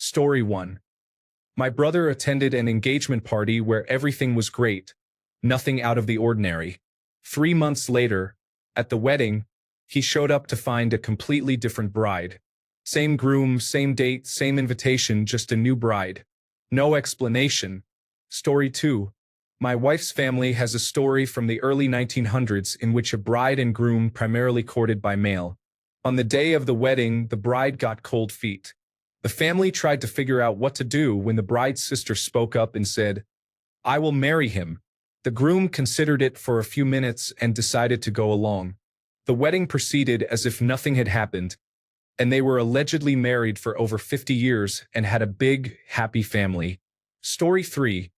Story 1. My brother attended an engagement party where everything was great, nothing out of the ordinary. 3 months later, at the wedding, he showed up to find a completely different bride. Same groom, same date, same invitation, just a new bride. No explanation. Story 2. My wife's family has a story from the early 1900s in which a bride and groom primarily courted by mail. On the day of the wedding, the bride got cold feet. The family tried to figure out what to do when the bride's sister spoke up and said, "I will marry him." The groom considered it for a few minutes and decided to go along. The wedding proceeded as if nothing had happened, and they were allegedly married for over 50 years and had a big, happy family. Story 3.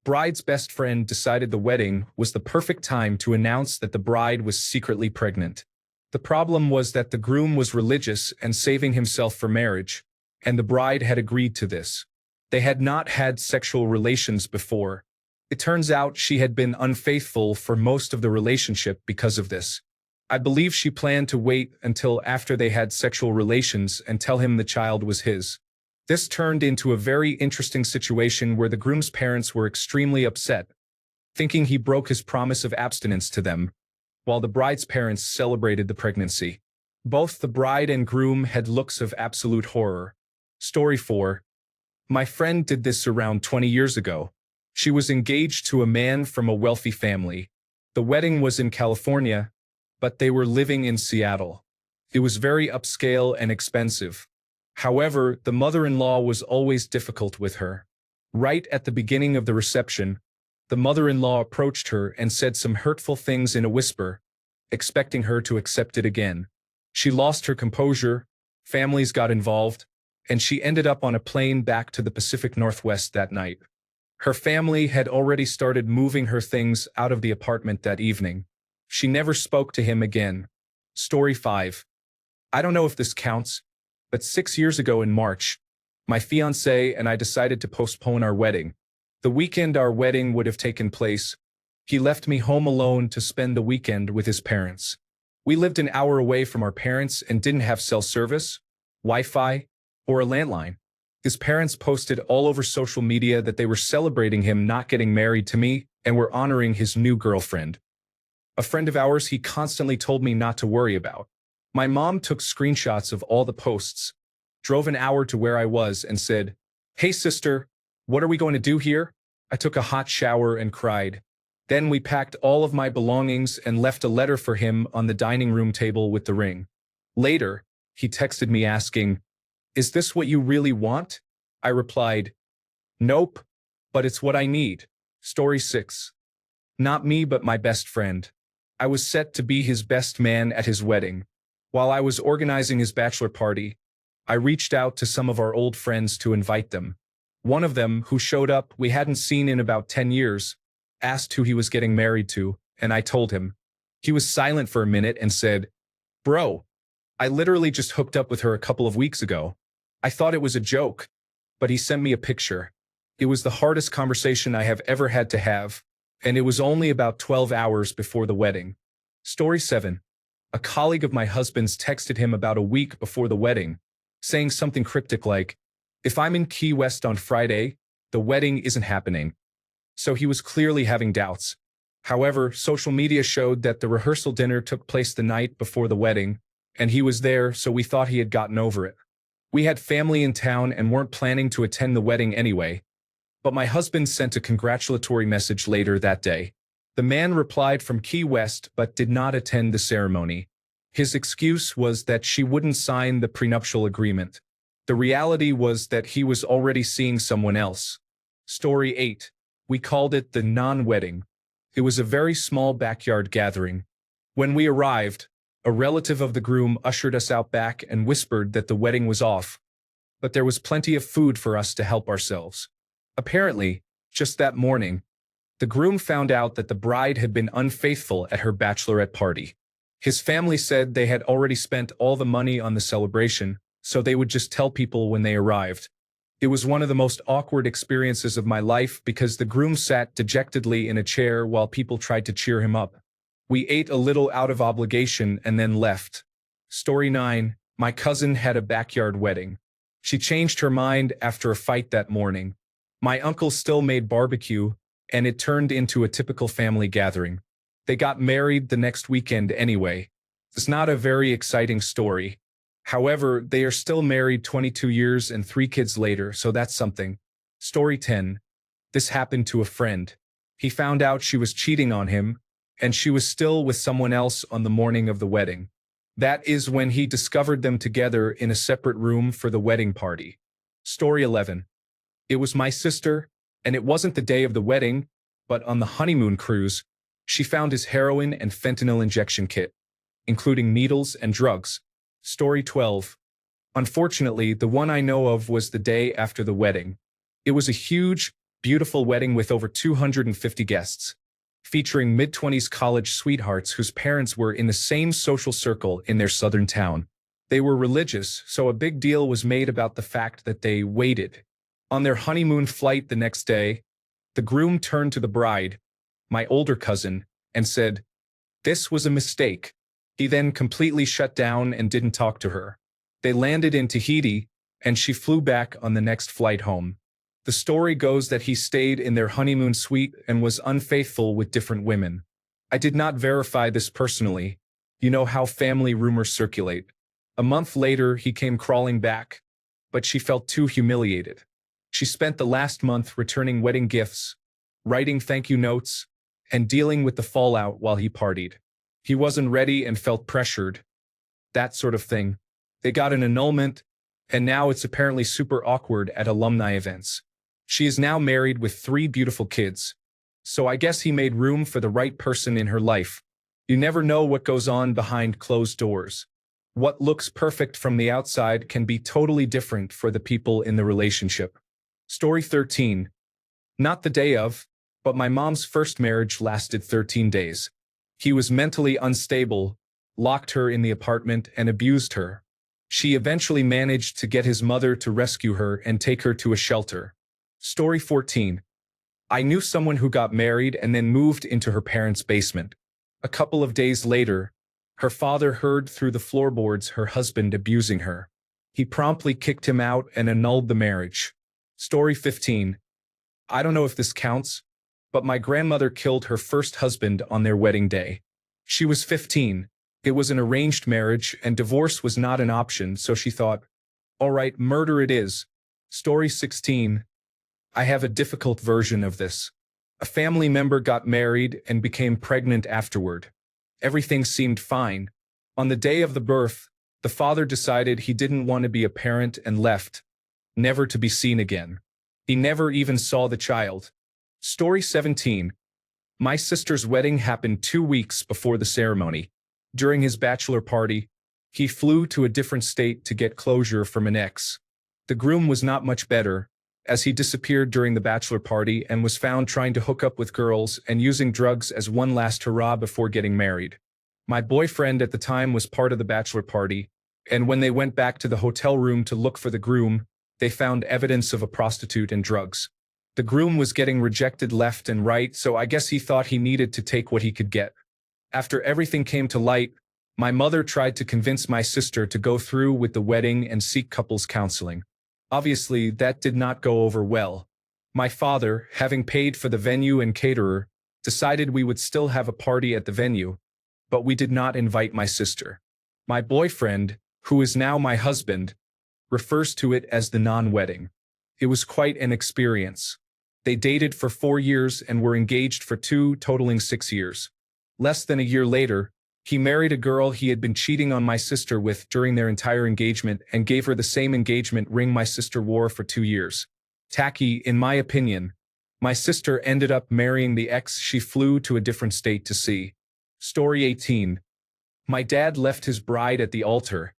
Bride's best friend decided the wedding was the perfect time to announce that the bride was secretly pregnant. The problem was that the groom was religious and saving himself for marriage, and the bride had agreed to this. They had not had sexual relations before. It turns out she had been unfaithful for most of the relationship because of this. I believe she planned to wait until after they had sexual relations and tell him the child was his. This turned into a very interesting situation where the groom's parents were extremely upset, thinking he broke his promise of abstinence to them, while the bride's parents celebrated the pregnancy. Both the bride and groom had looks of absolute horror. Story 4. My friend did this around 20 years ago. She was engaged to a man from a wealthy family. The wedding was in California, but they were living in Seattle. It was very upscale and expensive. However, the mother-in-law was always difficult with her. Right at the beginning of the reception, the mother-in-law approached her and said some hurtful things in a whisper, expecting her to accept it again. She lost her composure, families got involved, and she ended up on a plane back to the Pacific Northwest that night. Her family had already started moving her things out of the apartment that evening. She never spoke to him again. Story 5. I don't know if this counts, but 6 years ago in March, my fiancé and I decided to postpone our wedding. The weekend our wedding would have taken place, he left me home alone to spend the weekend with his parents. We lived an hour away from our parents and didn't have cell service, Wi-Fi, or a landline. His parents posted all over social media that they were celebrating him not getting married to me and were honoring his new girlfriend. A friend of ours he constantly told me not to worry about. My mom took screenshots of all the posts, drove an hour to where I was and said, "Hey sister, what are we going to do here?" I took a hot shower and cried. Then we packed all of my belongings and left a letter for him on the dining room table with the ring. Later, he texted me asking, "Is this what you really want?" I replied, "Nope, but it's what I need." Story 6. Not me but my best friend. I was set to be his best man at his wedding. While I was organizing his bachelor party, I reached out to some of our old friends to invite them. One of them, who showed up we hadn't seen in about 10 years, asked who he was getting married to, and I told him. He was silent for a minute and said, "Bro, I literally just hooked up with her a couple of weeks ago." I thought it was a joke, but he sent me a picture. It was the hardest conversation I have ever had to have, and it was only about 12 hours before the wedding. Story 7. A colleague of my husband's texted him about a week before the wedding, saying something cryptic like, "If I'm in Key West on Friday, the wedding isn't happening." So he was clearly having doubts. However, social media showed that the rehearsal dinner took place the night before the wedding, and he was there, so we thought he had gotten over it. We had family in town and weren't planning to attend the wedding anyway, but my husband sent a congratulatory message later that day. The man replied from Key West but did not attend the ceremony. His excuse was that she wouldn't sign the prenuptial agreement. The reality was that he was already seeing someone else. Story 8. We called it the non-wedding. It was a very small backyard gathering. When we arrived, a relative of the groom ushered us out back and whispered that the wedding was off, but there was plenty of food for us to help ourselves. Apparently, just that morning, the groom found out that the bride had been unfaithful at her bachelorette party. His family said they had already spent all the money on the celebration, so they would just tell people when they arrived. It was one of the most awkward experiences of my life because the groom sat dejectedly in a chair while people tried to cheer him up. We ate a little out of obligation and then left. Story 9. My cousin had a backyard wedding. She changed her mind after a fight that morning. My uncle still made barbecue, and it turned into a typical family gathering. They got married the next weekend anyway. It's not a very exciting story. However, they are still married 22 years and 3 kids later, so that's something. Story 10. This happened to a friend. He found out she was cheating on him, and she was still with someone else on the morning of the wedding. That is when he discovered them together in a separate room for the wedding party. Story 11. It was my sister, and it wasn't the day of the wedding, but on the honeymoon cruise, she found his heroin and fentanyl injection kit, including needles and drugs. Story 12. Unfortunately, the one I know of was the day after the wedding. It was a huge, beautiful wedding with over 250 guests, featuring mid-20s college sweethearts whose parents were in the same social circle in their southern town. They were religious, so a big deal was made about the fact that they waited. On their honeymoon flight the next day, the groom turned to the bride, my older cousin, and said, "This was a mistake." He then completely shut down and didn't talk to her. They landed in Tahiti, and she flew back on the next flight home. The story goes that he stayed in their honeymoon suite and was unfaithful with different women. I did not verify this personally. You know how family rumors circulate. A month later, he came crawling back, but she felt too humiliated. She spent the last month returning wedding gifts, writing thank you notes, and dealing with the fallout while he partied. He wasn't ready and felt pressured. That sort of thing. They got an annulment, and now it's apparently super awkward at alumni events. She is now married with 3 beautiful kids. So I guess he made room for the right person in her life. You never know what goes on behind closed doors. What looks perfect from the outside can be totally different for the people in the relationship. Story 13. Not the day of, but my mom's first marriage lasted 13 days. He was mentally unstable, locked her in the apartment, and abused her. She eventually managed to get his mother to rescue her and take her to a shelter. Story 14. I knew someone who got married and then moved into her parents' basement. A couple of days later, her father heard through the floorboards her husband abusing her. He promptly kicked him out and annulled the marriage. Story 15. I don't know if this counts, but my grandmother killed her first husband on their wedding day. She was 15. It was an arranged marriage, and divorce was not an option, so she thought, all right, murder it is. Story 16. I have a difficult version of this. A family member got married and became pregnant afterward. Everything seemed fine. On the day of the birth, the father decided he didn't want to be a parent and left, never to be seen again. He never even saw the child. Story 17. My sister's wedding happened 2 weeks before the ceremony. During his bachelor party, he flew to a different state to get closure from an ex. The groom was not much better, as he disappeared during the bachelor party and was found trying to hook up with girls and using drugs as one last hurrah before getting married. My boyfriend at the time was part of the bachelor party, and when they went back to the hotel room to look for the groom, they found evidence of a prostitute and drugs. The groom was getting rejected left and right, so I guess he thought he needed to take what he could get. After everything came to light, my mother tried to convince my sister to go through with the wedding and seek couples counseling. Obviously, that did not go over well. My father, having paid for the venue and caterer, decided we would still have a party at the venue, but we did not invite my sister. My boyfriend, who is now my husband, refers to it as the non-wedding. It was quite an experience. They dated for 4 years and were engaged for 2, totaling 6 years. Less than a year later, he married a girl he had been cheating on my sister with during their entire engagement and gave her the same engagement ring my sister wore for 2 years. Tacky, in my opinion. My sister ended up marrying the ex she flew to a different state to see. Story 18. My dad left his bride at the altar.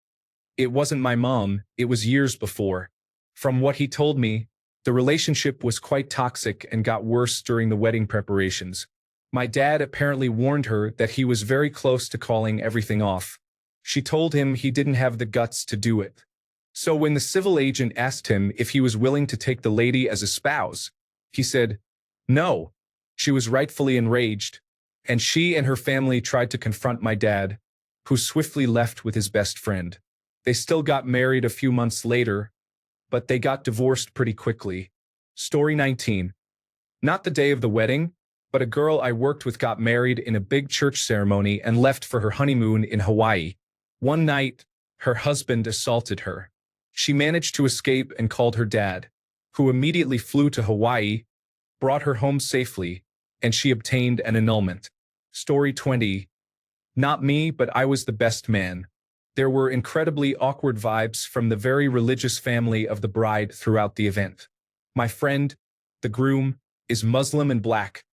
It wasn't my mom, it was years before. From what he told me, the relationship was quite toxic and got worse during the wedding preparations. My dad apparently warned her that he was very close to calling everything off. She told him he didn't have the guts to do it. So when the civil agent asked him if he was willing to take the lady as a spouse, he said, no. She was rightfully enraged, and she and her family tried to confront my dad, who swiftly left with his best friend. They still got married a few months later, but they got divorced pretty quickly. Story 19. Not the day of the wedding, but a girl I worked with got married in a big church ceremony and left for her honeymoon in Hawaii. One night, her husband assaulted her. She managed to escape and called her dad, who immediately flew to Hawaii, brought her home safely, and she obtained an annulment. Story 20. Not me, but I was the best man. There were incredibly awkward vibes from the very religious family of the bride throughout the event. My friend, the groom, is Muslim and black,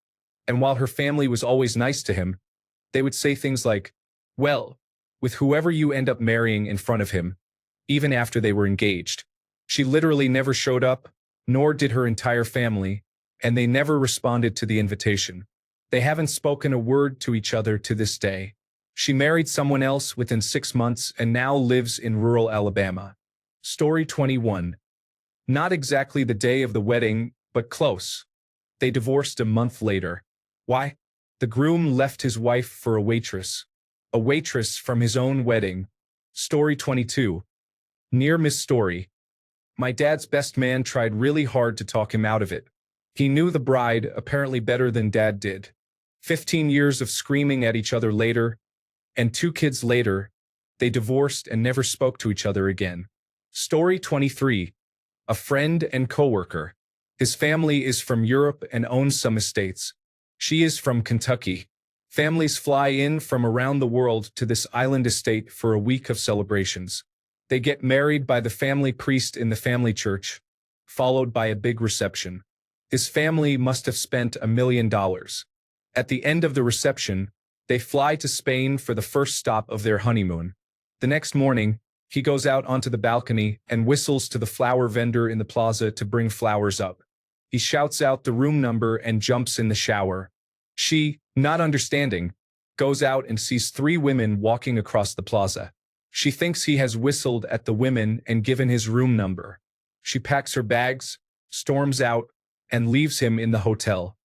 and while her family was always nice to him, they would say things like, "Well, with whoever you end up marrying in front of him," even after they were engaged. She literally never showed up, nor did her entire family, and they never responded to the invitation. They haven't spoken a word to each other to this day. She married someone else within 6 months and now lives in rural Alabama. Story 21. Not exactly the day of the wedding, but close. They divorced a month later. Why? The groom left his wife for a waitress from his own wedding. Story 22. Near miss story. My dad's best man tried really hard to talk him out of it. He knew the bride apparently better than dad did. 15 years of screaming at each other later, and 2 kids later, they divorced and never spoke to each other again. Story 23. A friend and coworker. His family is from Europe and owns some estates. She is from Kentucky. Families fly in from around the world to this island estate for a week of celebrations. They get married by the family priest in the family church, followed by a big reception. His family must have spent $1 million. At the end of the reception, they fly to Spain for the first stop of their honeymoon. The next morning, he goes out onto the balcony and whistles to the flower vendor in the plaza to bring flowers up. He shouts out the room number and jumps in the shower. She, not understanding, goes out and sees 3 women walking across the plaza. She thinks he has whistled at the women and given his room number. She packs her bags, storms out, and leaves him in the hotel.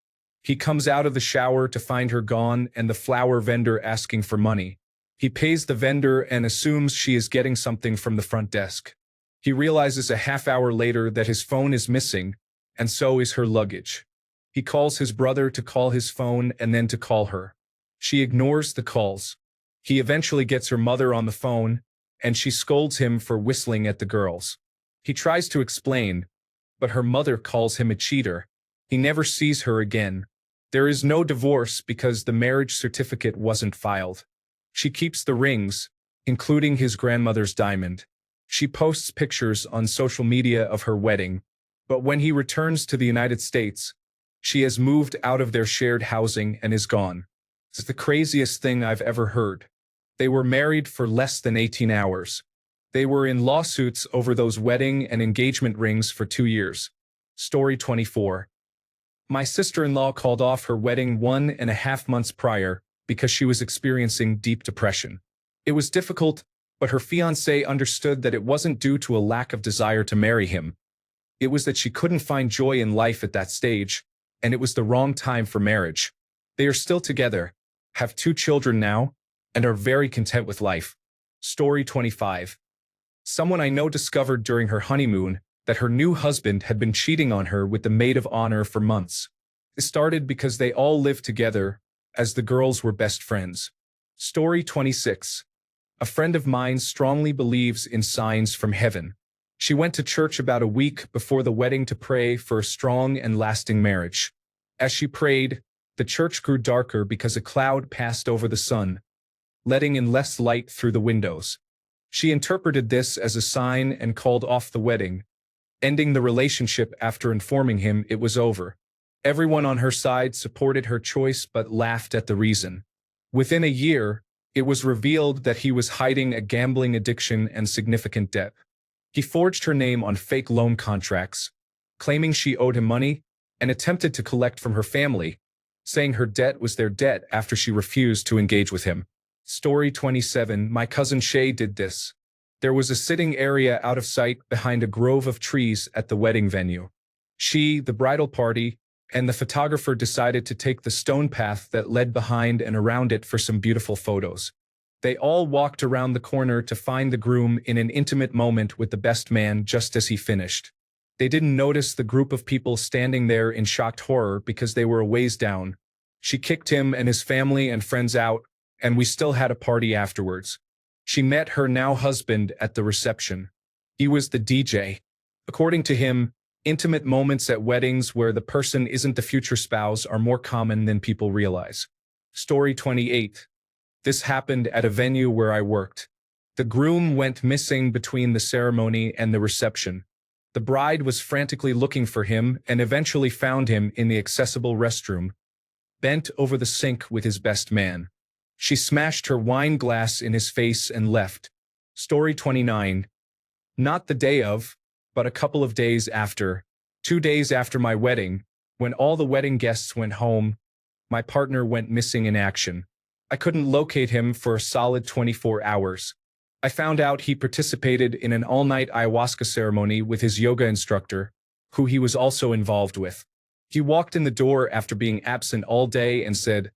He comes out of the shower to find her gone and the flower vendor asking for money. He pays the vendor and assumes she is getting something from the front desk. He realizes a half hour later that his phone is missing, and so is her luggage. He calls his brother to call his phone and then to call her. She ignores the calls. He eventually gets her mother on the phone, and she scolds him for whistling at the girls. He tries to explain, but her mother calls him a cheater. He never sees her again. There is no divorce because the marriage certificate wasn't filed. She keeps the rings, including his grandmother's diamond. She posts pictures on social media of her wedding, but when he returns to the United States, she has moved out of their shared housing and is gone. It's the craziest thing I've ever heard. They were married for less than 18 hours. They were in lawsuits over those wedding and engagement rings for 2 years. Story 24. My sister-in-law called off her wedding 1.5 months prior because she was experiencing deep depression. It was difficult, but her fiancé understood that it wasn't due to a lack of desire to marry him. It was that she couldn't find joy in life at that stage, and it was the wrong time for marriage. They are still together, have 2 children now, and are very content with life. Story 25. Someone I know discovered during her honeymoon that her new husband had been cheating on her with the maid of honor for months. It started because they all lived together, as the girls were best friends. Story 26. A friend of mine strongly believes in signs from heaven. She went to church about a week before the wedding to pray for a strong and lasting marriage. As she prayed, the church grew darker because a cloud passed over the sun, letting in less light through the windows. She interpreted this as a sign and called off the wedding, ending the relationship after informing him it was over. Everyone on her side supported her choice but laughed at the reason. Within a year, it was revealed that he was hiding a gambling addiction and significant debt. He forged her name on fake loan contracts, claiming she owed him money, and attempted to collect from her family, saying her debt was their debt after she refused to engage with him. Story 27. My cousin Shay did this. There was a sitting area out of sight behind a grove of trees at the wedding venue. She, the bridal party, and the photographer decided to take the stone path that led behind and around it for some beautiful photos. They all walked around the corner to find the groom in an intimate moment with the best man just as he finished. They didn't notice the group of people standing there in shocked horror because they were a ways down. She kicked him and his family and friends out, and we still had a party afterwards. She met her now husband at the reception. He was the DJ. According to him, intimate moments at weddings where the person isn't the future spouse are more common than people realize. Story 28. This happened at a venue where I worked. The groom went missing between the ceremony and the reception. The bride was frantically looking for him and eventually found him in the accessible restroom, bent over the sink with his best man. She smashed her wine glass in his face and left. Story 29. Not the day of, but a couple of days after, 2 days after my wedding, when all the wedding guests went home, my partner went missing in action. I couldn't locate him for a solid 24 hours. I found out he participated in an all-night ayahuasca ceremony with his yoga instructor, who he was also involved with. He walked in the door after being absent all day and said,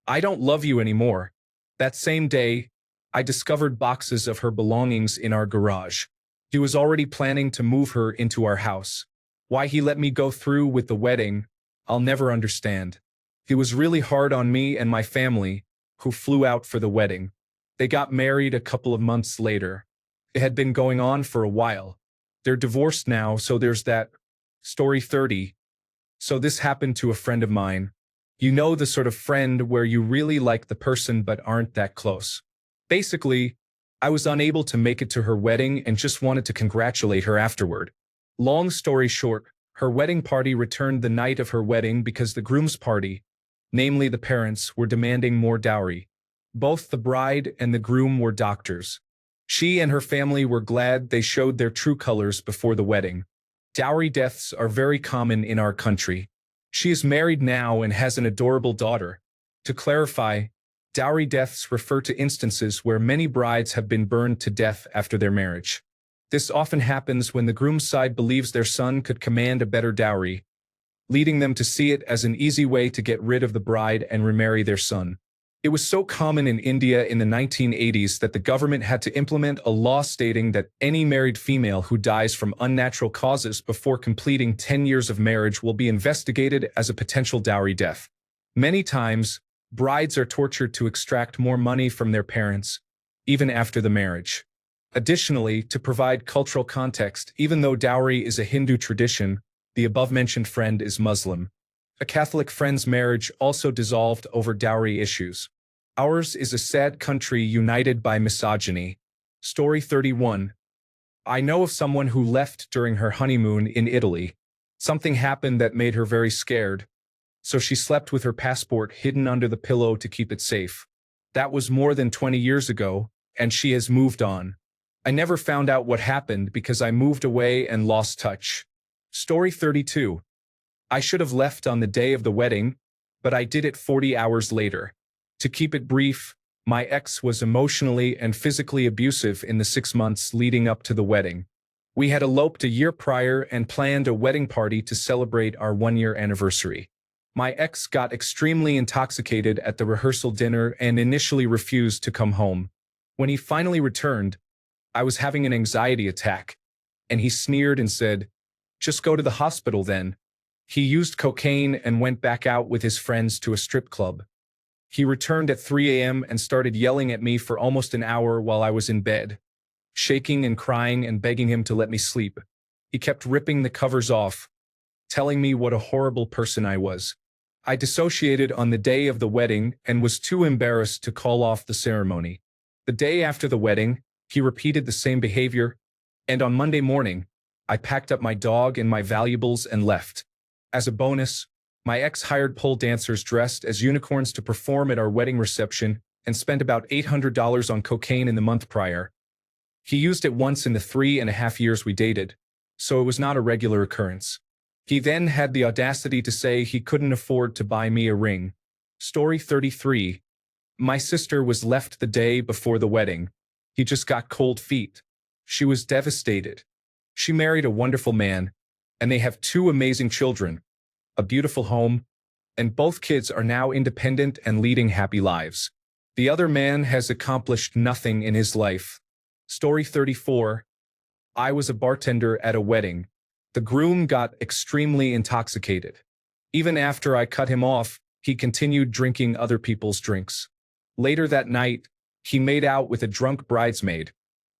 "I don't love you anymore." That same day, I discovered boxes of her belongings in our garage. He was already planning to move her into our house. Why he let me go through with the wedding, I'll never understand. He was really hard on me and my family, who flew out for the wedding. They got married a couple of months later. It had been going on for a while. They're divorced now, so there's that. Story 30. So this happened to a friend of mine. You know, the sort of friend where you really like the person but aren't that close. Basically, I was unable to make it to her wedding and just wanted to congratulate her afterward. Long story short, her wedding party returned the night of her wedding because the groom's party, namely the parents, were demanding more dowry. Both the bride and the groom were doctors. She and her family were glad they showed their true colors before the wedding. Dowry deaths are very common in our country. She is married now and has an adorable daughter. To clarify, dowry deaths refer to instances where many brides have been burned to death after their marriage. This often happens when the groom's side believes their son could command a better dowry, leading them to see it as an easy way to get rid of the bride and remarry their son. It was so common in India in the 1980s that the government had to implement a law stating that any married female who dies from unnatural causes before completing 10 years of marriage will be investigated as a potential dowry death. Many times, brides are tortured to extract more money from their parents, even after the marriage. Additionally, to provide cultural context, even though dowry is a Hindu tradition, the above-mentioned friend is Muslim. A Catholic friend's marriage also dissolved over dowry issues. Ours is a sad country united by misogyny. Story 31. I know of someone who left during her honeymoon in Italy. Something happened that made her very scared, so she slept with her passport hidden under the pillow to keep it safe. That was more than 20 years ago, and she has moved on. I never found out what happened because I moved away and lost touch. Story 32. I should have left on the day of the wedding, but I did it 40 hours later. To keep it brief, my ex was emotionally and physically abusive in the 6 months leading up to the wedding. We had eloped a year prior and planned a wedding party to celebrate our 1-year anniversary. My ex got extremely intoxicated at the rehearsal dinner and initially refused to come home. When he finally returned, I was having an anxiety attack, and he sneered and said, "Just go to the hospital then." He used cocaine and went back out with his friends to a strip club. He returned at 3 a.m. and started yelling at me for almost an hour while I was in bed, shaking and crying and begging him to let me sleep. He kept ripping the covers off, telling me what a horrible person I was. I dissociated on the day of the wedding and was too embarrassed to call off the ceremony. The day after the wedding, he repeated the same behavior, and on Monday morning, I packed up my dog and my valuables and left. As a bonus, my ex hired pole dancers dressed as unicorns to perform at our wedding reception and spent about $800 on cocaine in the month prior. He used it once in the 3.5 years we dated, so it was not a regular occurrence. He then had the audacity to say he couldn't afford to buy me a ring. Story 33. My sister was left the day before the wedding. He just got cold feet. She was devastated. She married a wonderful man, and they have 2 amazing children, a beautiful home, and both kids are now independent and leading happy lives. The other man has accomplished nothing in his life. Story 34. I was a bartender at a wedding. The groom got extremely intoxicated. Even after I cut him off, he continued drinking other people's drinks. Later that night, he made out with a drunk bridesmaid,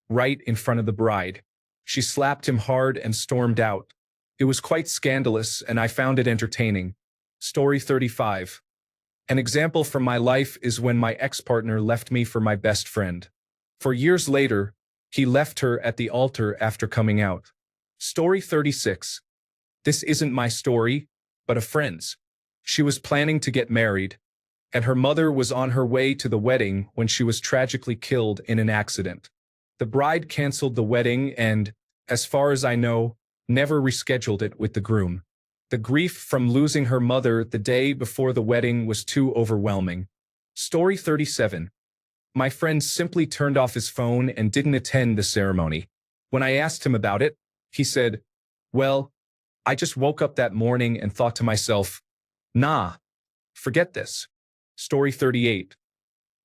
right in front of the bride. She slapped him hard and stormed out. It was quite scandalous, and I found it entertaining. Story 35. An example from my life is when my ex-partner left me for my best friend. For years later, he left her at the altar after coming out. Story 36. This isn't my story, but a friend's. She was planning to get married, and her mother was on her way to the wedding when she was tragically killed in an accident. The bride canceled the wedding and, as far as I know, never rescheduled it with the groom. The grief from losing her mother the day before the wedding was too overwhelming. Story 37. My friend simply turned off his phone and didn't attend the ceremony. When I asked him about it, he said, "Well, I just woke up that morning and thought to myself, nah, forget this." Story 38.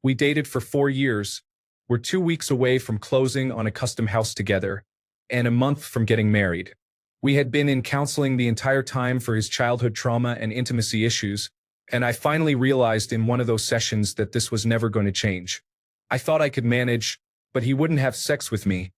We dated for 4 years. We're 2 weeks away from closing on a custom house together, and a month from getting married. We had been in counseling the entire time for his childhood trauma and intimacy issues, and I finally realized in one of those sessions that this was never going to change. I thought I could manage, but he wouldn't have sex with me,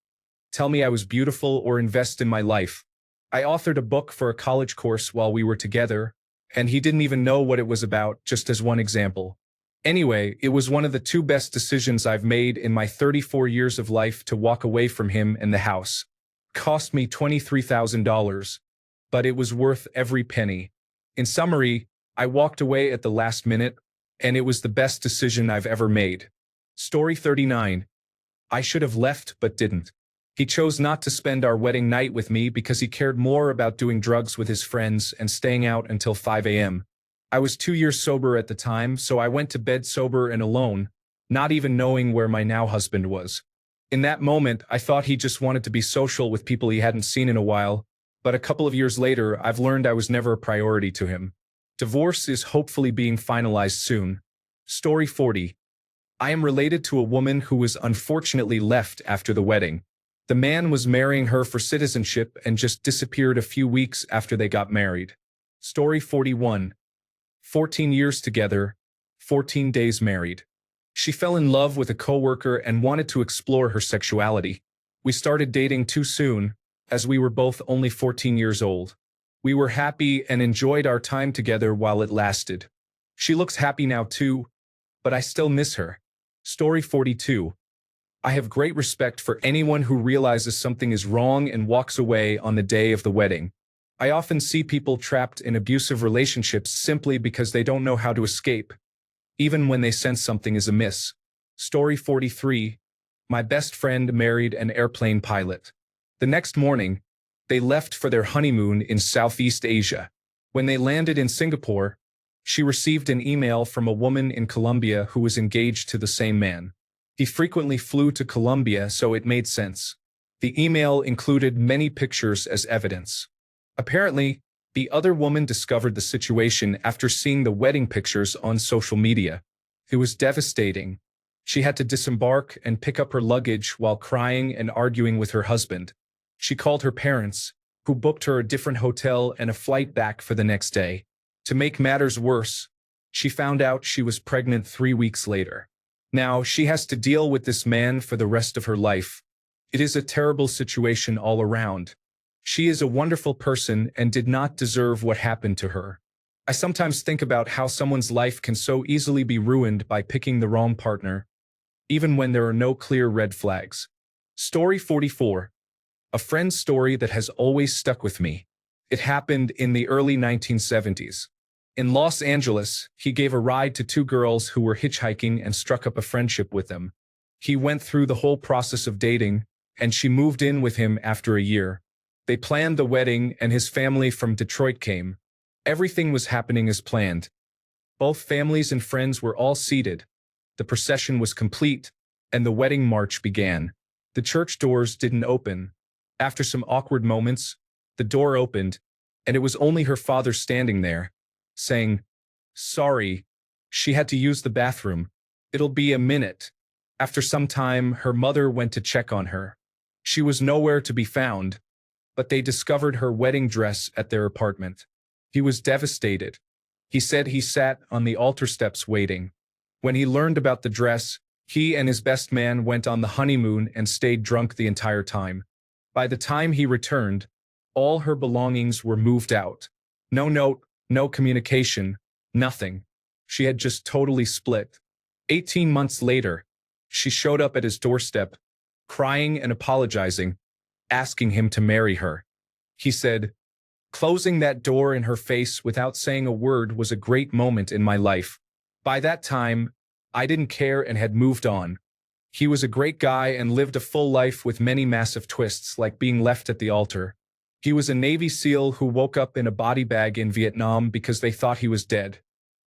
tell me I was beautiful, or invest in my life. I authored a book for a college course while we were together, and he didn't even know what it was about, just as one example. Anyway, it was one of the 2 best decisions I've made in my 34 years of life to walk away from him and the house. Cost me $23,000, but it was worth every penny. In summary, I walked away at the last minute, and it was the best decision I've ever made. Story 39. I should have left but didn't. He chose not to spend our wedding night with me because he cared more about doing drugs with his friends and staying out until 5 a.m. I was 2 years sober at the time, so I went to bed sober and alone, not even knowing where my now husband was. In that moment, I thought he just wanted to be social with people he hadn't seen in a while, but a couple of years later, I've learned I was never a priority to him. Divorce is hopefully being finalized soon. Story 40. I am related to a woman who was unfortunately left after the wedding. The man was marrying her for citizenship and just disappeared a few weeks after they got married. Story 41. 14 years together, 14 days married. She fell in love with a coworker and wanted to explore her sexuality. We started dating too soon, as we were both only 14 years old. We were happy and enjoyed our time together while it lasted. She looks happy now too, but I still miss her. Story 42. I have great respect for anyone who realizes something is wrong and walks away on the day of the wedding. I often see people trapped in abusive relationships simply because they don't know how to escape, even when they sense something is amiss. Story 43. My best friend married an airplane pilot. The next morning, they left for their honeymoon in Southeast Asia. When they landed in Singapore, she received an email from a woman in Colombia who was engaged to the same man. He frequently flew to Colombia, so it made sense. The email included many pictures as evidence. Apparently, the other woman discovered the situation after seeing the wedding pictures on social media. It was devastating. She had to disembark and pick up her luggage while crying and arguing with her husband. She called her parents, who booked her a different hotel and a flight back for the next day. To make matters worse, she found out she was pregnant 3 weeks later. Now, she has to deal with this man for the rest of her life. It is a terrible situation all around. She is a wonderful person and did not deserve what happened to her. I sometimes think about how someone's life can so easily be ruined by picking the wrong partner, even when there are no clear red flags. Story 44. A friend's story that has always stuck with me. It happened in the early 1970s. In Los Angeles, he gave a ride to 2 girls who were hitchhiking and struck up a friendship with them. He went through the whole process of dating, and she moved in with him after a year. They planned the wedding, and his family from Detroit came. Everything was happening as planned. Both families and friends were all seated. The procession was complete, and the wedding march began. The church doors didn't open. After some awkward moments, the door opened, and it was only her father standing there, saying, "Sorry, she had to use the bathroom." It'll be a minute. After some time, her mother went to check on her. She was nowhere to be found, but they discovered her wedding dress at their apartment. He was devastated. He said he sat on the altar steps waiting. When he learned about the dress, he and his best man went on the honeymoon and stayed drunk the entire time. By the time he returned, all her belongings were moved out. No note, no communication, nothing. She had just totally split. 18 months later, she showed up at his doorstep, crying and apologizing, asking him to marry her. He said, "Closing that door in her face without saying a word was a great moment in my life. By that time, I didn't care and had moved on. He was a great guy and lived a full life with many massive twists, like being left at the altar. He was a Navy SEAL who woke up in a body bag in Vietnam because they thought he was dead.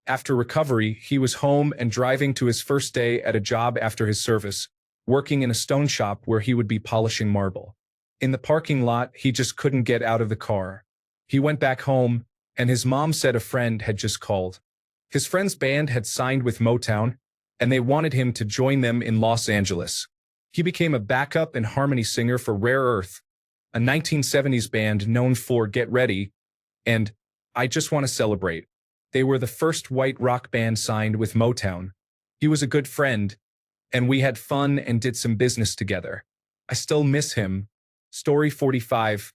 After recovery, he was home and driving to his first day at a job after his service, working in a stone shop where he would be polishing marble. In the parking lot, he just couldn't get out of the car. He went back home, and his mom said a friend had just called. His friend's band had signed with Motown, and they wanted him to join them in Los Angeles. He became a backup and harmony singer for Rare Earth, a 1970s band known for Get Ready and I Just Want to Celebrate. They were the first white rock band signed with Motown. He was a good friend, and we had fun and did some business together. I still miss him. Story 45.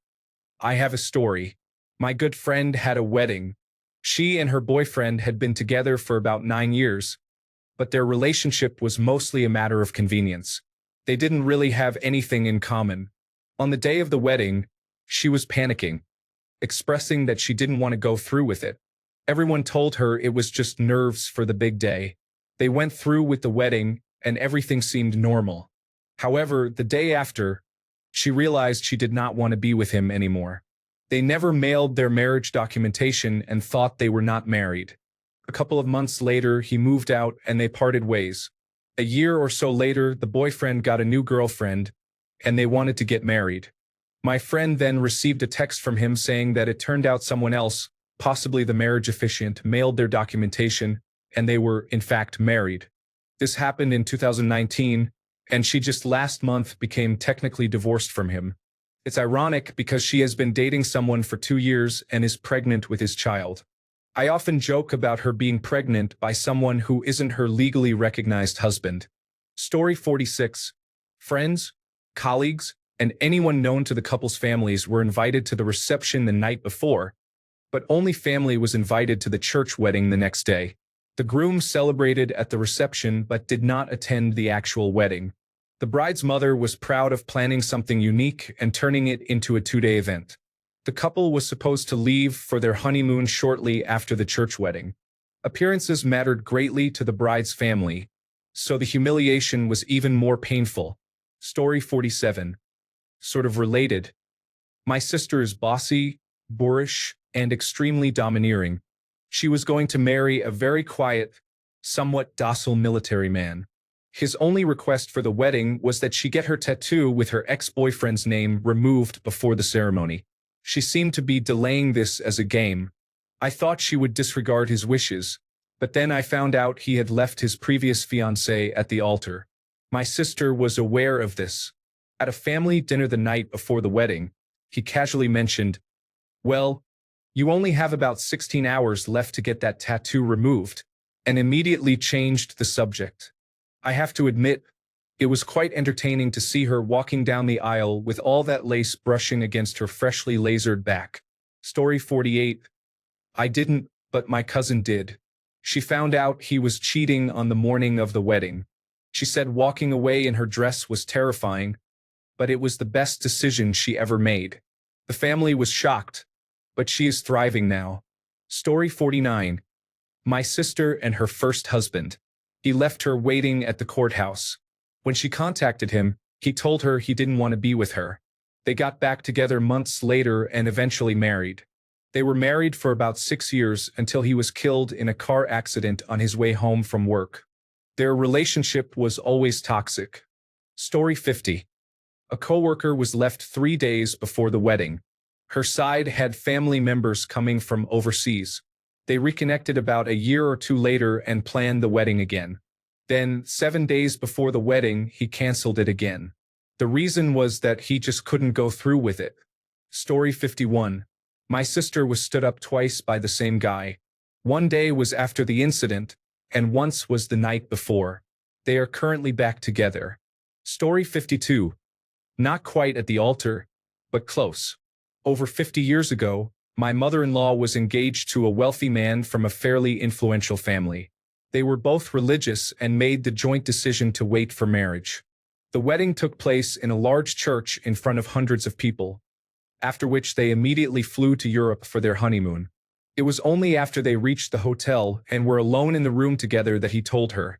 I have a story. My good friend had a wedding. She and her boyfriend had been together for about 9 years, but their relationship was mostly a matter of convenience. They didn't really have anything in common. On the day of the wedding, she was panicking, expressing that she didn't want to go through with it. Everyone told her it was just nerves for the big day. They went through with the wedding, and everything seemed normal. However, the day after, she realized she did not want to be with him anymore. They never mailed their marriage documentation and thought they were not married. A couple of months later, he moved out and they parted ways. A year or so later, the boyfriend got a new girlfriend, and they wanted to get married. My friend then received a text from him saying that it turned out someone else, possibly the marriage officiant, mailed their documentation, and they were, in fact, married. This happened in 2019, and she just last month became technically divorced from him. It's ironic because she has been dating someone for 2 years and is pregnant with his child. I often joke about her being pregnant by someone who isn't her legally recognized husband. Story 46. Friends, colleagues, and anyone known to the couple's families were invited to the reception the night before, but only family was invited to the church wedding the next day. The groom celebrated at the reception but did not attend the actual wedding. The bride's mother was proud of planning something unique and turning it into a 2-day event. The couple was supposed to leave for their honeymoon shortly after the church wedding. Appearances mattered greatly to the bride's family, so the humiliation was even more painful. Story 47. Sort of related. My sister is bossy, boorish, and extremely domineering. She was going to marry a very quiet, somewhat docile military man. His only request for the wedding was that she get her tattoo with her ex-boyfriend's name removed before the ceremony. She seemed to be delaying this as a game. I thought she would disregard his wishes, but then I found out he had left his previous fiancée at the altar. My sister was aware of this. At a family dinner the night before the wedding, he casually mentioned, "Well, you only have about 16 hours left to get that tattoo removed," and immediately changed the subject. I have to admit, it was quite entertaining to see her walking down the aisle with all that lace brushing against her freshly lasered back. Story 48. I didn't, but my cousin did. She found out he was cheating on the morning of the wedding. She said walking away in her dress was terrifying, but it was the best decision she ever made. The family was shocked, but she is thriving now. Story 49. My sister and her first husband. He left her waiting at the courthouse. When she contacted him, he told her he didn't want to be with her. They got back together months later and eventually married. They were married for about 6 years until he was killed in a car accident on his way home from work. Their relationship was always toxic. Story 50. A coworker was left 3 days before the wedding. Her side had family members coming from overseas. They reconnected about a year or two later and planned the wedding again. Then, 7 days before the wedding, he canceled it again. The reason was that he just couldn't go through with it. Story 51. My sister was stood up twice by the same guy. One day was after the incident, and once was the night before. They are currently back together. Story 52. Not quite at the altar, but close. Over 50 years ago, my mother-in-law was engaged to a wealthy man from a fairly influential family. They were both religious and made the joint decision to wait for marriage. The wedding took place in a large church in front of hundreds of people, after which they immediately flew to Europe for their honeymoon. It was only after they reached the hotel and were alone in the room together that he told her,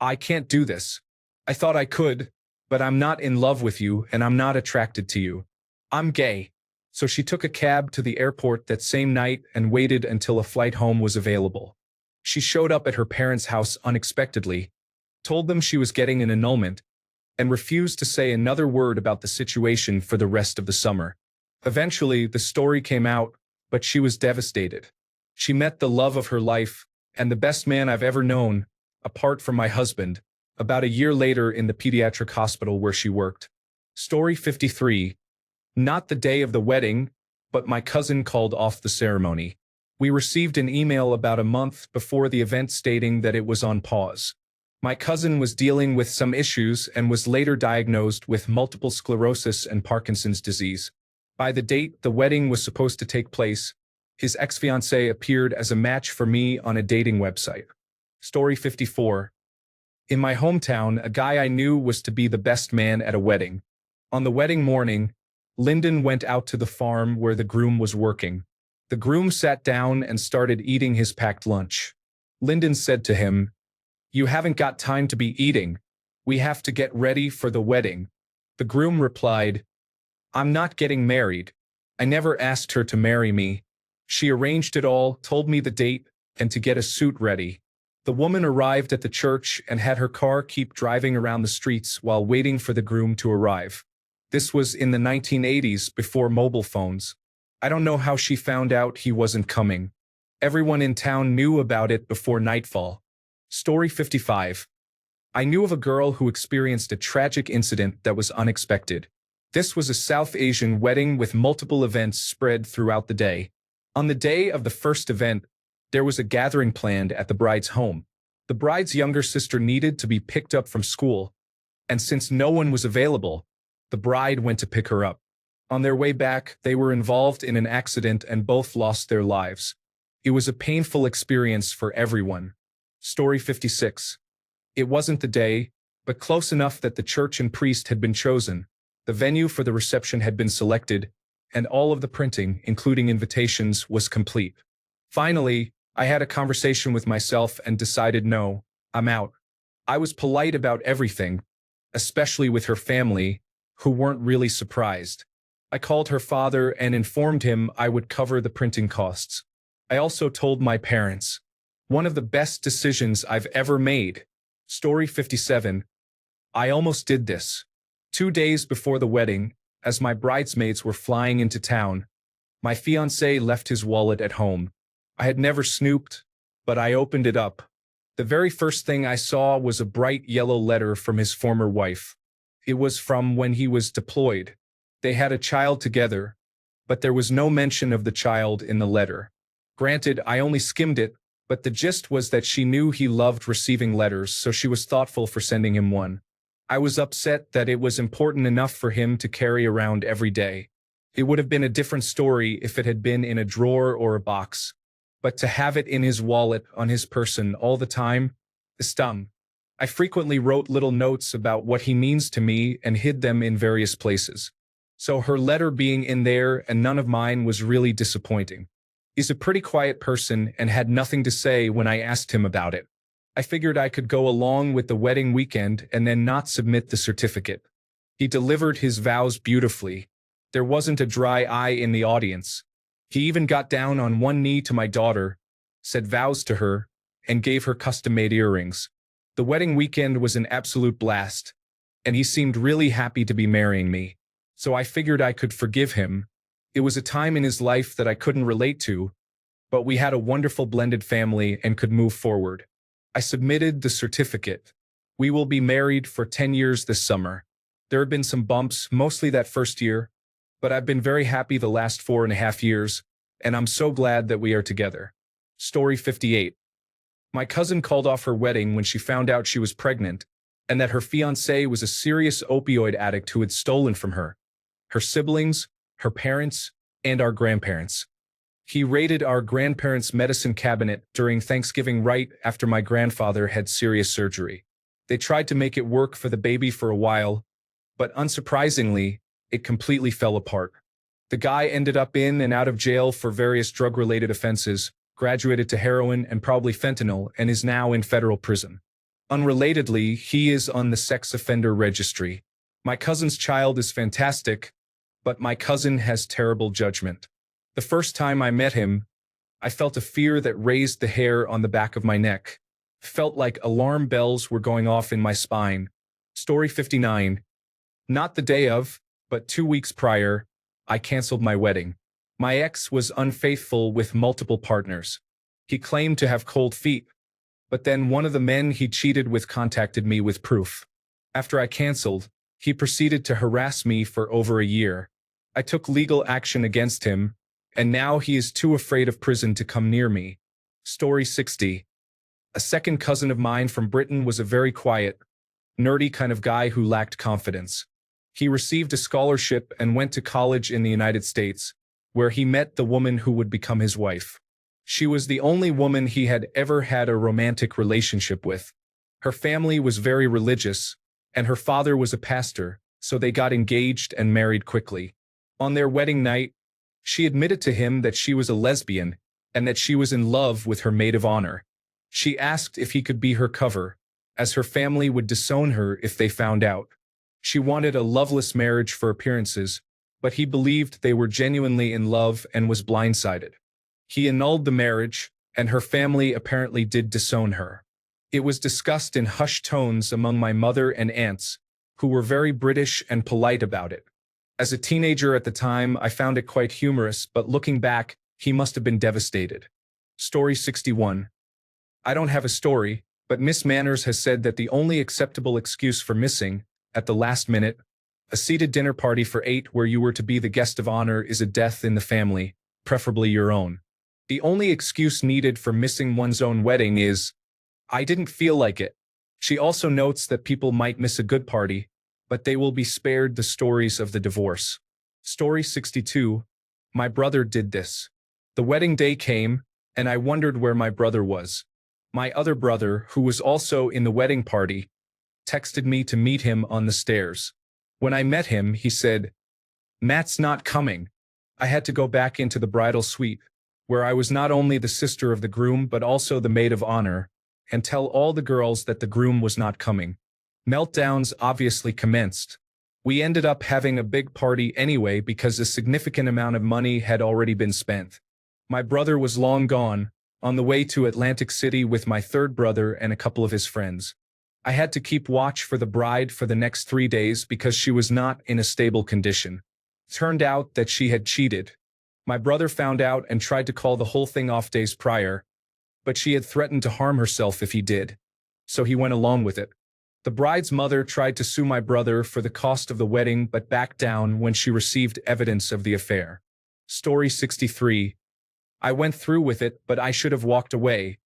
"I can't do this. I thought I could, but I'm not in love with you and I'm not attracted to you. I'm gay." So she took a cab to the airport that same night and waited until a flight home was available. She showed up at her parents' house unexpectedly, told them she was getting an annulment, and refused to say another word about the situation for the rest of the summer. Eventually, the story came out, but she was devastated. She met the love of her life, and the best man I've ever known, apart from my husband, about a year later in the pediatric hospital where she worked. Story 53. Not the day of the wedding, but my cousin called off the ceremony. We received an email about a month before the event stating that it was on pause. My cousin was dealing with some issues and was later diagnosed with multiple sclerosis and Parkinson's disease. By the date the wedding was supposed to take place, his ex-fiancée appeared as a match for me on a dating website. Story 54. In my hometown, a guy I knew was to be the best man at a wedding. On the wedding morning, Lyndon went out to the farm where the groom was working. The groom sat down and started eating his packed lunch. Lyndon said to him, "You haven't got time to be eating. We have to get ready for the wedding." The groom replied, "I'm not getting married. I never asked her to marry me. She arranged it all, told me the date, and to get a suit ready." The woman arrived at the church and had her car keep driving around the streets while waiting for the groom to arrive. This was in the 1980s, before mobile phones. I don't know how she found out he wasn't coming. Everyone in town knew about it before nightfall. Story 55. I knew of a girl who experienced a tragic incident that was unexpected. This was a South Asian wedding with multiple events spread throughout the day. On the day of the first event, there was a gathering planned at the bride's home. The bride's younger sister needed to be picked up from school, and since no one was available, the bride went to pick her up. On their way back, they were involved in an accident and both lost their lives. It was a painful experience for everyone. Story 56. It wasn't the day, but close enough that the church and priest had been chosen. The venue for the reception had been selected, and all of the printing, including invitations, was complete. Finally, I had a conversation with myself and decided no, I'm out. I was polite about everything, especially with her family, who weren't really surprised. I called her father and informed him I would cover the printing costs. I also told my parents. One of the best decisions I've ever made. Story 57. I almost did this. 2 days before the wedding, as my bridesmaids were flying into town, my fiancé left his wallet at home. I had never snooped, but I opened it up. The very first thing I saw was a bright yellow letter from his former wife. It was from when he was deployed. They had a child together, but there was no mention of the child in the letter. Granted, I only skimmed it, but the gist was that she knew he loved receiving letters, so she was thoughtful for sending him one. I was upset that it was important enough for him to carry around every day. It would have been a different story if it had been in a drawer or a box, but to have it in his wallet on his person all the time stung. I frequently wrote little notes about what he means to me and hid them in various places. So her letter being in there and none of mine was really disappointing. He's a pretty quiet person and had nothing to say when I asked him about it. I figured I could go along with the wedding weekend and then not submit the certificate. He delivered his vows beautifully. There wasn't a dry eye in the audience. He even got down on one knee to my daughter, said vows to her, and gave her custom-made earrings. The wedding weekend was an absolute blast, and he seemed really happy to be marrying me. So I figured I could forgive him. It was a time in his life that I couldn't relate to, but we had a wonderful blended family and could move forward. I submitted the certificate. We will be married for 10 years this summer. There have been some bumps, mostly that first year, but I've been very happy the last 4.5 years, and I'm so glad that we are together. Story 58. My cousin called off her wedding when she found out she was pregnant, and that her fiancé was a serious opioid addict who had stolen from her, her siblings, her parents, and our grandparents. He raided our grandparents' medicine cabinet during Thanksgiving right after my grandfather had serious surgery. They tried to make it work for the baby for a while, but unsurprisingly, it completely fell apart. The guy ended up in and out of jail for various drug-related offenses, graduated to heroin and probably fentanyl, and is now in federal prison. Unrelatedly, he is on the sex offender registry. My cousin's child is fantastic, but my cousin has terrible judgment. The first time I met him, I felt a fear that raised the hair on the back of my neck. Felt like alarm bells were going off in my spine. Story 59. Not the day of, but 2 weeks prior, I canceled my wedding. My ex was unfaithful with multiple partners. He claimed to have cold feet, but then one of the men he cheated with contacted me with proof. After I canceled, he proceeded to harass me for over a year. I took legal action against him, and now he is too afraid of prison to come near me. Story 60. A second cousin of mine from Britain was a very quiet, nerdy kind of guy who lacked confidence. He received a scholarship and went to college in the United States, where he met the woman who would become his wife. She was the only woman he had ever had a romantic relationship with. Her family was very religious, and her father was a pastor, so they got engaged and married quickly. On their wedding night, she admitted to him that she was a lesbian and that she was in love with her maid of honor. She asked if he could be her cover, as her family would disown her if they found out. She wanted a loveless marriage for appearances, but he believed they were genuinely in love and was blindsided. He annulled the marriage, and her family apparently did disown her. It was discussed in hushed tones among my mother and aunts, who were very British and polite about it. As a teenager at the time, I found it quite humorous, but looking back, he must have been devastated. Story 61. I don't have a story, but Miss Manners has said that the only acceptable excuse for missing, at the last minute, a seated dinner party for 8 where you were to be the guest of honor is a death in the family, preferably your own. The only excuse needed for missing one's own wedding is, I didn't feel like it. She also notes that people might miss a good party, but they will be spared the stories of the divorce. Story 62. My brother did this. The wedding day came, and I wondered where my brother was. My other brother, who was also in the wedding party, texted me to meet him on the stairs. When I met him, he said, "Matt's not coming." I had to go back into the bridal suite, where I was not only the sister of the groom but also the maid of honor, and tell all the girls that the groom was not coming. Meltdowns obviously commenced. We ended up having a big party anyway because a significant amount of money had already been spent. My brother was long gone, on the way to Atlantic City with my third brother and a couple of his friends. I had to keep watch for the bride for the next 3 days because she was not in a stable condition. Turned out that she had cheated. My brother found out and tried to call the whole thing off days prior, but she had threatened to harm herself if he did, so he went along with it. The bride's mother tried to sue my brother for the cost of the wedding but backed down when she received evidence of the affair. Story 63. I went through with it, but I should have walked away.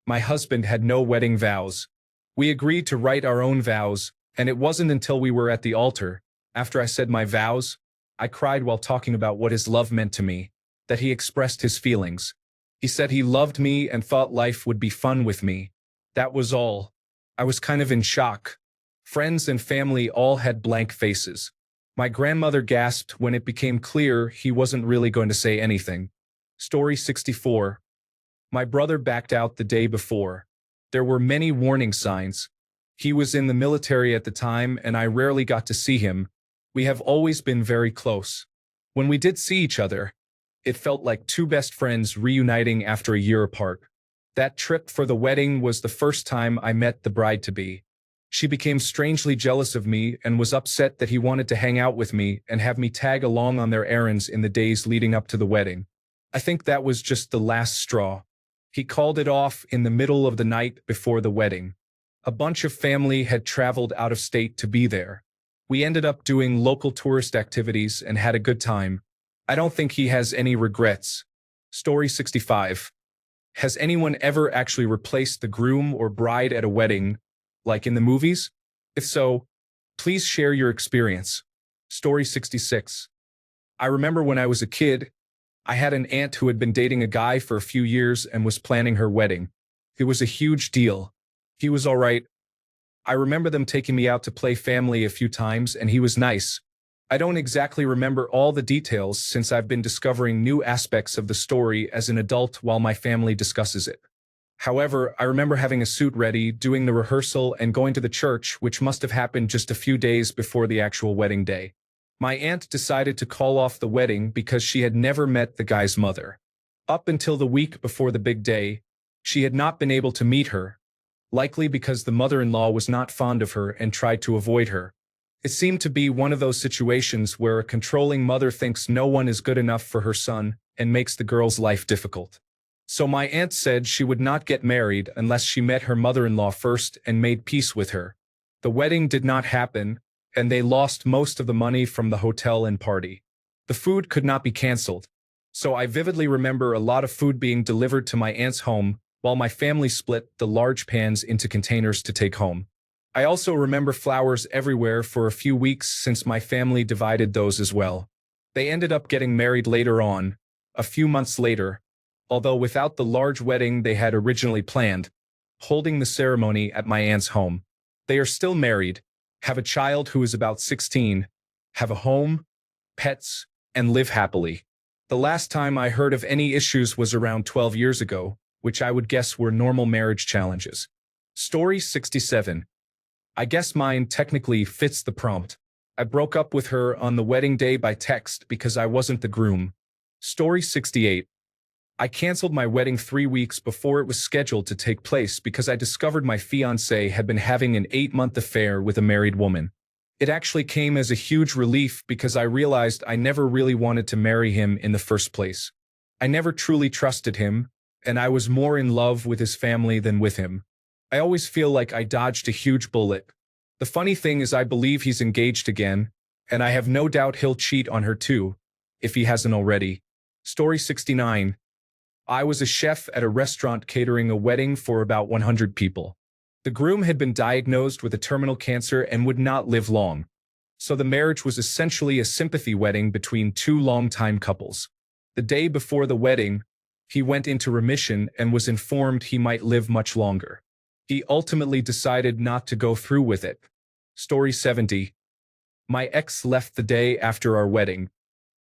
My husband had no wedding vows. We agreed to write our own vows, and it wasn't until we were at the altar, after I said my vows, I cried while talking about what his love meant to me, that he expressed his feelings. He said he loved me and thought life would be fun with me. That was all. I was kind of in shock. Friends and family all had blank faces. My grandmother gasped when it became clear he wasn't really going to say anything. Story 64. My brother backed out the day before. There were many warning signs. He was in the military at the time and I rarely got to see him. We have always been very close. When we did see each other, it felt like two best friends reuniting after a year apart. That trip for the wedding was the first time I met the bride-to-be. She became strangely jealous of me and was upset that he wanted to hang out with me and have me tag along on their errands in the days leading up to the wedding. I think that was just the last straw. He called it off in the middle of the night before the wedding. A bunch of family had traveled out of state to be there. We ended up doing local tourist activities and had a good time. I don't think he has any regrets. Story 65. Has anyone ever actually replaced the groom or bride at a wedding, like in the movies? If so, please share your experience. Story 66. I remember when I was a kid, I had an aunt who had been dating a guy for a few years and was planning her wedding. It was a huge deal. He was all right. I remember them taking me out to play family a few times, and he was nice. I don't exactly remember all the details since I've been discovering new aspects of the story as an adult while my family discusses it. However, I remember having a suit ready, doing the rehearsal, and going to the church, which must have happened just a few days before the actual wedding day. My aunt decided to call off the wedding because she had never met the guy's mother. Up until the week before the big day, she had not been able to meet her, likely because the mother-in-law was not fond of her and tried to avoid her. It seemed to be one of those situations where a controlling mother thinks no one is good enough for her son and makes the girl's life difficult. So my aunt said she would not get married unless she met her mother-in-law first and made peace with her. The wedding did not happen, and they lost most of the money from the hotel and party. The food could not be canceled, so I vividly remember a lot of food being delivered to my aunt's home while my family split the large pans into containers to take home. I also remember flowers everywhere for a few weeks since my family divided those as well. They ended up getting married later on, a few months later, although without the large wedding they had originally planned, holding the ceremony at my aunt's home. They are still married, have a child who is about 16, have a home, pets, and live happily. The last time I heard of any issues was around 12 years ago, which I would guess were normal marriage challenges. Story 67. I guess mine technically fits the prompt. I broke up with her on the wedding day by text because I wasn't the groom. Story 68. I canceled my wedding 3 weeks before it was scheduled to take place because I discovered my fiancé had been having an 8-month affair with a married woman. It actually came as a huge relief because I realized I never really wanted to marry him in the first place. I never truly trusted him, and I was more in love with his family than with him. I always feel like I dodged a huge bullet. The funny thing is I believe he's engaged again, and I have no doubt he'll cheat on her too, if he hasn't already. Story 69. I was a chef at a restaurant catering a wedding for about 100 people. The groom had been diagnosed with a terminal cancer and would not live long. So the marriage was essentially a sympathy wedding between two longtime couples. The day before the wedding, he went into remission and was informed he might live much longer. He ultimately decided not to go through with it. Story 70. My ex left the day after our wedding.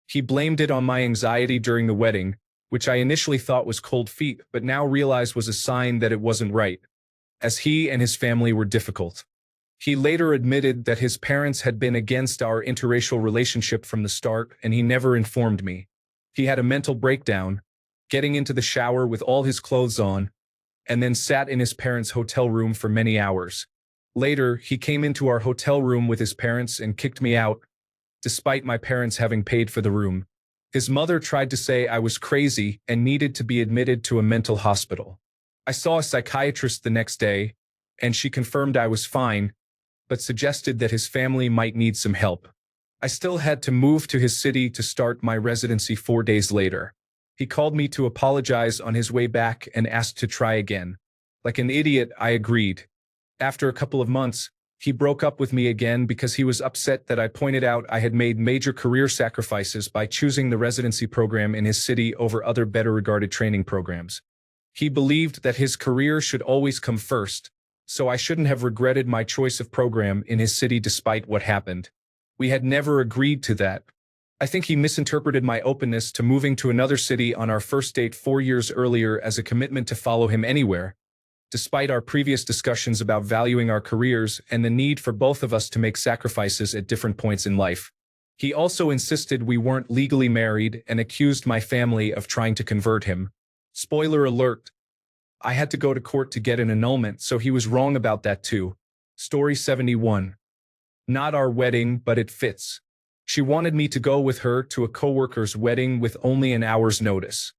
He blamed it on my anxiety during the wedding, which I initially thought was cold feet, but now realize was a sign that it wasn't right, as he and his family were difficult. He later admitted that his parents had been against our interracial relationship from the start, and he never informed me. He had a mental breakdown, getting into the shower with all his clothes on, and then sat in his parents' hotel room for many hours. Later, he came into our hotel room with his parents and kicked me out, despite my parents having paid for the room. His mother tried to say I was crazy and needed to be admitted to a mental hospital. I saw a psychiatrist the next day, and she confirmed I was fine, but suggested that his family might need some help. I still had to move to his city to start my residency 4 days later. He called me to apologize on his way back and asked to try again. Like an idiot, I agreed. After a couple of months, he broke up with me again because he was upset that I pointed out I had made major career sacrifices by choosing the residency program in his city over other better-regarded training programs. He believed that his career should always come first, so I shouldn't have regretted my choice of program in his city despite what happened. We had never agreed to that. I think he misinterpreted my openness to moving to another city on our first date 4 years earlier as a commitment to follow him anywhere, despite our previous discussions about valuing our careers and the need for both of us to make sacrifices at different points in life. He also insisted we weren't legally married and accused my family of trying to convert him. Spoiler alert, I had to go to court to get an annulment, so he was wrong about that too. Story 71. Not our wedding, but it fits. She wanted me to go with her to a coworker's wedding with only an hour's notice.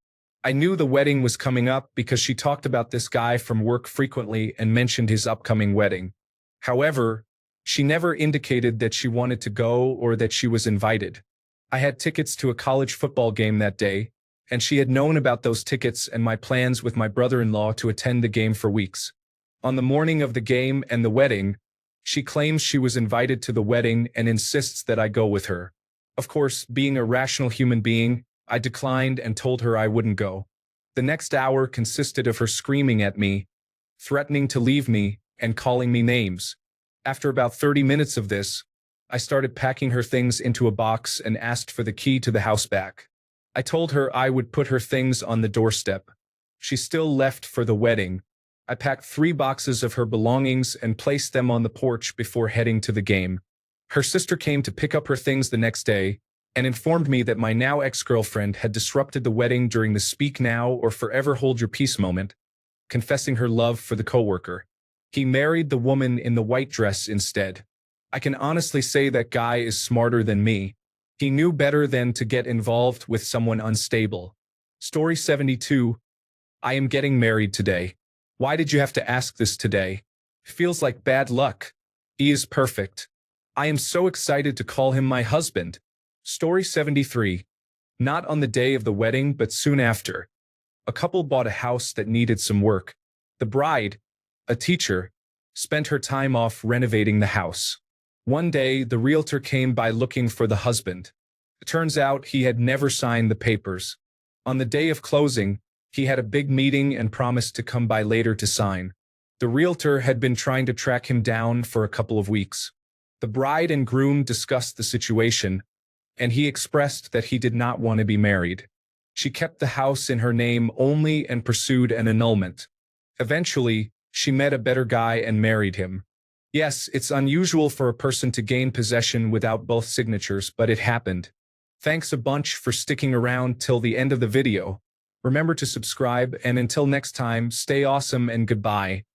I knew the wedding was coming up because she talked about this guy from work frequently and mentioned his upcoming wedding. However, she never indicated that she wanted to go or that she was invited. I had tickets to a college football game that day, and she had known about those tickets and my plans with my brother-in-law to attend the game for weeks. On the morning of the game and the wedding, she claims she was invited to the wedding and insists that I go with her. Of course, being a rational human being, I declined and told her I wouldn't go. The next hour consisted of her screaming at me, threatening to leave me, and calling me names. After about 30 minutes of this, I started packing her things into a box and asked for the key to the house back. I told her I would put her things on the doorstep. She still left for the wedding. I packed 3 boxes of her belongings and placed them on the porch before heading to the game. Her sister came to pick up her things the next day and informed me that my now ex-girlfriend had disrupted the wedding during the speak now or forever hold your peace moment, confessing her love for the coworker. He married the woman in the white dress instead. I can honestly say that guy is smarter than me. He knew better than to get involved with someone unstable. Story 72. I am getting married today. Why did you have to ask this today? Feels like bad luck. He is perfect. I am so excited to call him my husband. Story 73. Not on the day of the wedding, but soon after. A couple bought a house that needed some work. The bride, a teacher, spent her time off renovating the house. One day, the realtor came by looking for the husband. It turns out he had never signed the papers. On the day of closing, he had a big meeting and promised to come by later to sign. The realtor had been trying to track him down for a couple of weeks. The bride and groom discussed the situation, and he expressed that he did not want to be married. She kept the house in her name only and pursued an annulment. Eventually, she met a better guy and married him. Yes, it's unusual for a person to gain possession without both signatures, but it happened. Thanks a bunch for sticking around till the end of the video. Remember to subscribe, and until next time, stay awesome and goodbye.